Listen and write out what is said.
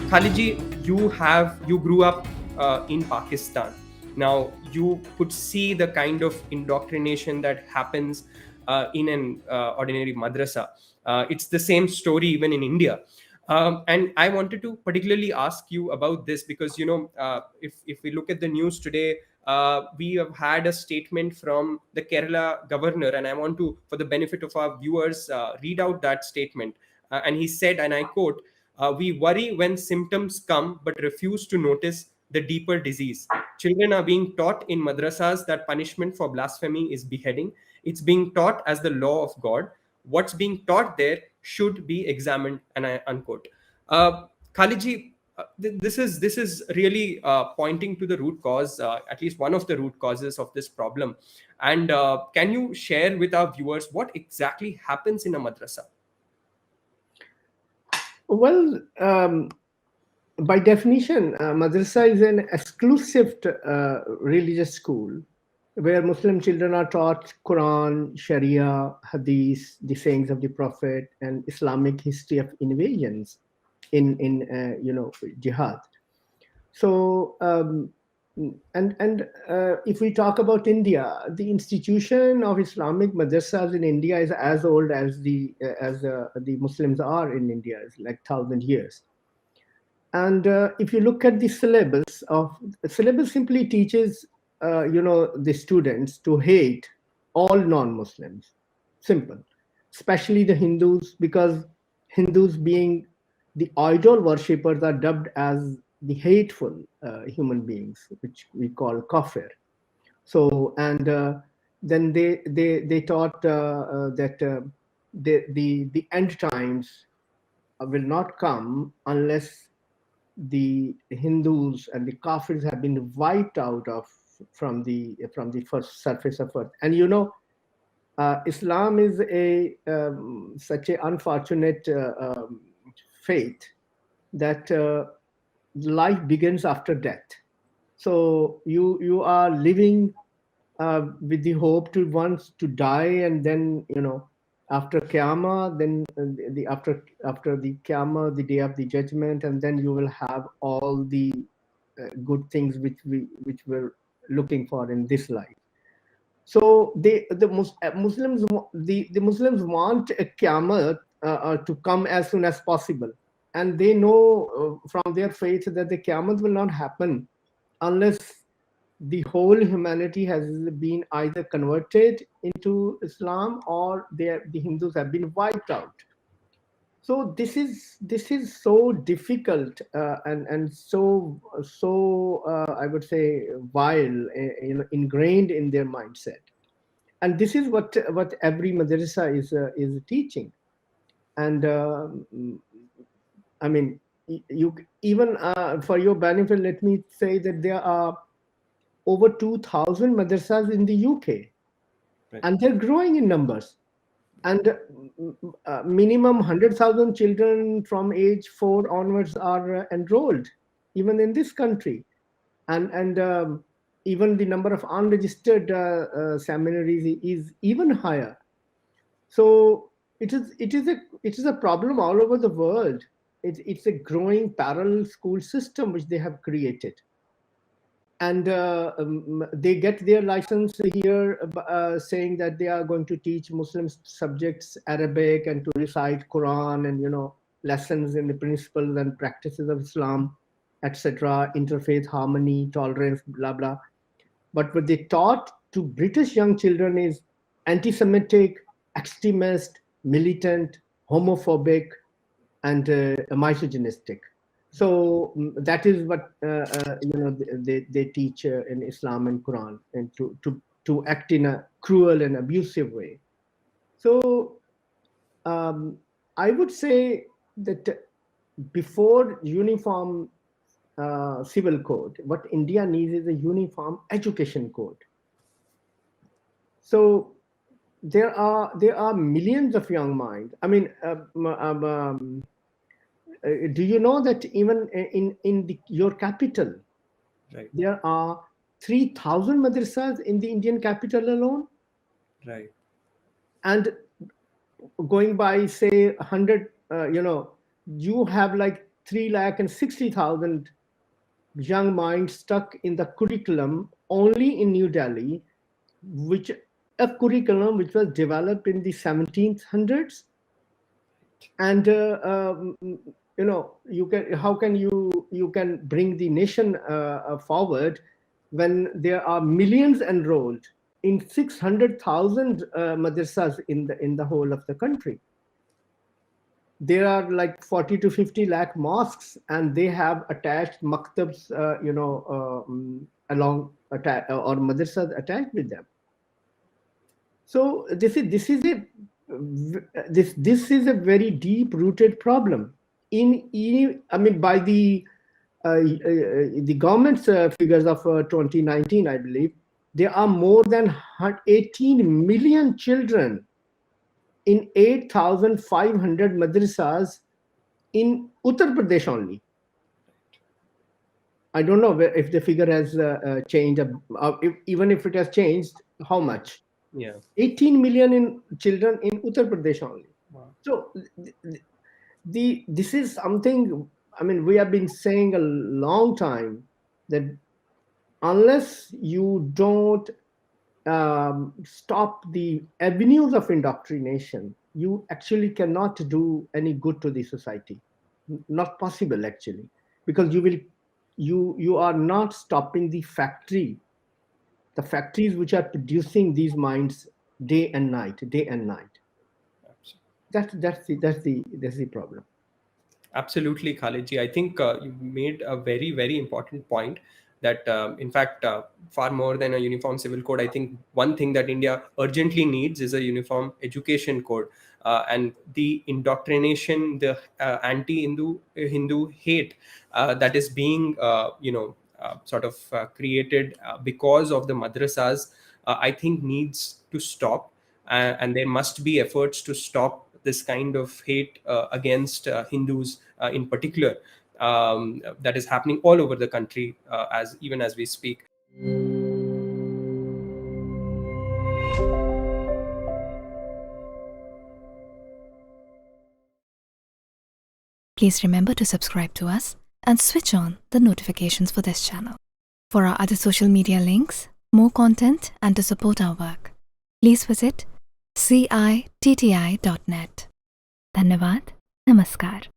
Khalidji, you grew up in Pakistan. Now you could see the kind of indoctrination that happens in an ordinary madrasa. It's the same story even in India. And I wanted to particularly ask you about this because if we look at the news today, we have had a statement from the Kerala governor, and I want to, for the benefit of our viewers, read out that statement. And he said, and I quote, "We worry when symptoms come but refuse to notice the deeper disease. Children are being taught in madrasas that punishment for blasphemy is beheading. It's being taught as the law of God. What's being taught there should be examined." And I unquote. Khalidji, this is really pointing to the root cause, at least one of the root causes of this problem. And can you share with our viewers what exactly happens in a madrasa? Well, by definition, madrasa is an exclusive religious school where Muslim children are taught Quran, Sharia, Hadith, the sayings of the Prophet, and Islamic history of invasions in jihad. So if we talk about India, the institution of Islamic madrasas in India is as old as the Muslims are in India. It's like 1,000 years. And if you look at the syllabus simply teaches the students to hate all non-Muslims. Simple, especially the Hindus, because Hindus, being the idol worshippers, are dubbed as the hateful human beings, which we call kafir. So, and then they taught that the end times will not come unless the Hindus and the Kafirs have been wiped out of from the first surface of earth. And Islam is a such a unfortunate faith that life begins after death. So you are living with the hope to once to die, and then after Qiyamah, then after the Qiyamah, the day of the judgment, and then you will have all the good things which we're looking for in this life. So the Muslims want a Qiyamah to come as soon as possible, and they know from their faith that the Qiyamah will not happen unless the whole humanity has been either converted into Islam or the Hindus have been wiped out. So this is so difficult and so I would say vile, ingrained in their mindset, and this is what every madrasa is teaching. And I mean, you even for your benefit, let me say that there are over 2,000 madrasas in the UK, right, and they're growing in numbers. And minimum 100,000 children from age 4 onwards are enrolled, even in this country. And even the number of unregistered seminaries is even higher. So it is a problem all over the world. It's a growing parallel school system which they have created. And they get their license here saying that they are going to teach Muslim subjects Arabic and to recite Quran and lessons in the principles and practices of Islam, etc., interfaith harmony, tolerance, blah blah. But what they taught to British young children is anti-Semitic, extremist, militant, homophobic, and misogynistic. So that is what they teach in Islam and Quran, and to act in a cruel and abusive way. So I would say that before uniform civil code, what India needs is a uniform education code. So there are millions of young minds. I mean. Do you know that even in your capital, right, there are 3,000 madrasas in the Indian capital alone? Right. And going by, say, 100, you have like 360,000 young minds stuck in the curriculum only in New Delhi, which a curriculum which was developed in the 1700s. And how can you can bring the nation forward when there are millions enrolled in 600,000 madrasas in the whole of the country. There are like 40 to 50 lakh mosques, and they have attached maktabs, along or madrasas attached with them. So this is a very deep rooted problem. By the government's figures of 2019, I believe there are more than 18 million children in 8,500 madrasas in Uttar Pradesh only. I don't know if the figure has changed, even if it has changed, how much? Yeah. 18 million in children in Uttar Pradesh only. Wow. So this is something, we have been saying a long time that unless you don't stop the avenues of indoctrination, you actually cannot do any good to the society. Not possible, actually, because you are not stopping the factories which are producing these minds day and night. That's the problem. Absolutely, Khalidji. I think you made a very, very important point that, in fact, far more than a uniform civil code, I think one thing that India urgently needs is a uniform education code. And the indoctrination, the anti-Hindu hate that is being, created because of the madrasas, I think needs to stop. And there must be efforts to stop this kind of hate against Hindus in particular, that is happening all over the country even as we speak. Please remember to subscribe to us and switch on the notifications for this channel. For our other social media links, more content, and to support our work, please visit citti.net. Dhanyavad. Namaskar.